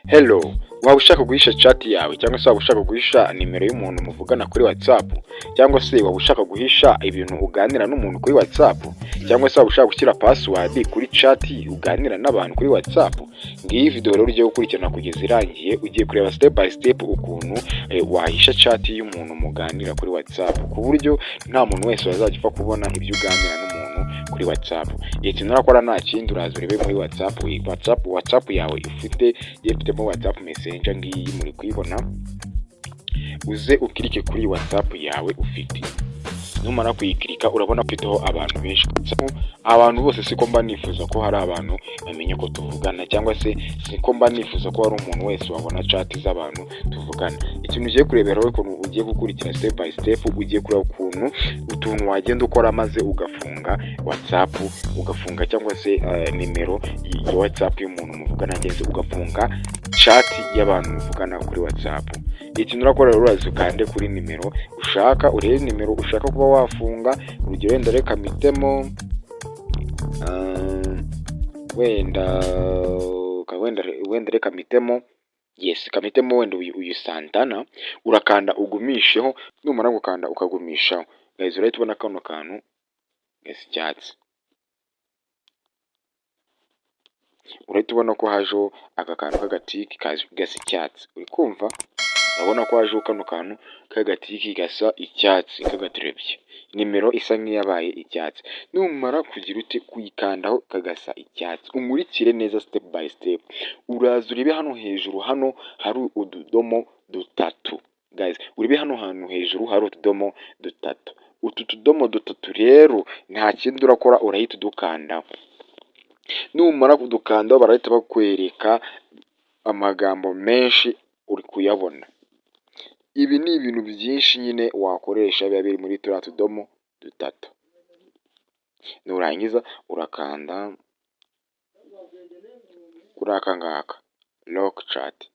Hello, waba ushaka guhisha chat yawe cyangwa se waba ushaka guhisha nimero y'umuntu muvugana kuri WhatsApp cyangwa se waba ushaka guhisha ibintu uganira n'umuntu kuri WhatsApp cyangwa se waba ushaka gushyira password kuri chat uganira n'abantu kuri WhatsApp, ngiyi video rero ugiye gukurikirana kugeza irangiye, ugiye kureba step by step ukuntu wahisha chat y'umuntu muganira kuri WhatsApp ku buryo nta muntu wese wazajya upfa kubona ibyo uganira n'umuntu kuri WhatsApp. Ikintu urakora nta kindi, uraza urebe muri WhatsApp yawe ifitemo WhatsApp Messenger ngiyi muri kuyibona, uze ukirike kuri WhatsApp yawe ufite. Numara kuyikirika urabona ufiteho abantu benshi. Abantu bose siko mba nifuza ko hari abantu bamenya ko tuvugana, cyangwa se siko mba nifuza ko hari umuntu wese wabona chat z'abantu tuvugana. Ikintu ugiye kurebera wowe ukuntu ugiye gukurikira step by step, ugiye kureba ukuntu utuntu wagenda ukora maze ugafunga WhatsApp, ugafunga cyangwa se nimero ya WhatsApp y'umuntu muvugana, cyangwa se ugafunga chat y'abantu muvugana kuri WhatsApp. Ikintu urakora rero uraza ukande kuri nimero ushaka, urebe nimero ushaka kuba wafunga. Urugero wenda reka mitemo wenda reka mitemo kamitemo wenda uyu Santana, urakanda ugumisheho. Numara gukanda ukagumishaho guys, urahita ubona kano kantu icyatsi, urahita ubona ko hajeho aka kantu k'agatiki gasa icyatsi. Uri kumva? Urabona ko hajeho kano kantu k'agatiki gasa icyatsi k'agaterebye, nimero isa nk'iyabaye icyatsi. Numara kugira uti kuyikandaho kagasa icyatsi, umurikire neza step by step. Uraza urebe hano hejuru, hano hari utudomo dutatu guys, urebe hano hantu hejuru hari utudomo dutatu. Utu tudomo dutatu rero nta kindi urakora, urahita udukandaho. Numara kudukandaho barahita bakwereka amagambo menshi uri kuyabona. Ibi ni ibintu byinshi nyine wakoresha biba biri muri turiya tudomo dutatu. Nurangiza urakanda kuri aka ngaka lock chat,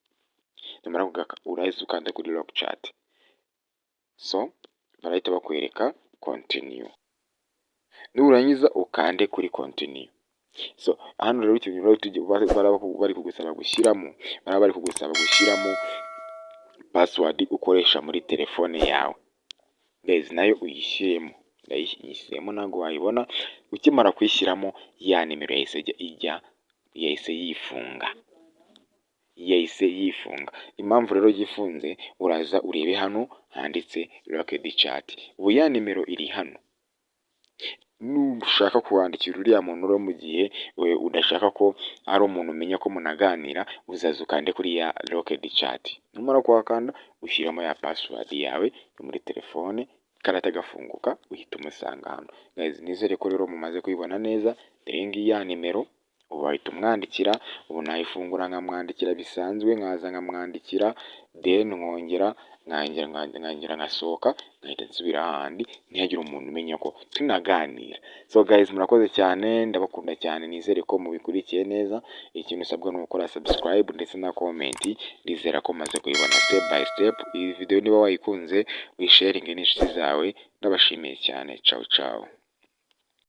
numara kugaka urahita ukanda kuri lock chat, so barahita bakwereka continue. Nurangiza ukande kuri continue. So hano rero ikintu bari kugusaba gushyiramo password ukoresha muri telefone yawe guys, nayo uyishyiremo. Ndayishyiremo ntabwo wayibona. Ukimara kuyishyiramo ya nimero yahise yifunga. Impamvu rero yifunze, uraza urebe hano handitse locked chat, ubu ya nimero iri hano. Nushaka kuwandikira uriya muntu rero mu gihe udashaka ko ari umuntu umenya ko munaganira, uzaza ukande kuri ya locked chat. Numara kuhakanda ushyiramo ya password yawe yo muri telefone, karata gafunguka, uhita umusanga hano guys. Nizere ko rero mumaze kuyibona neza. Dore ngiyi ya nimero, ubu wahita umwandikira. Ubu nayifungura nkamwandikira bisanzwe, nkaza nkamwandikira, then nkongera ngasohoka, nkahita nsubira ahandi, ntihagire umuntu umenya ko tunaganira. So guys, murakoze cyane, ndabakunda cyane, nizere ko mubikurikiye neza. Ikintu usabwa ni gukora subscribe ndetse na comment. Ndizera ko maze kuyibona step by step. Iyi video niba wayikunze, wisharinge n'inshuti zawe. Ndabashimiye cyane. Ciao ciao.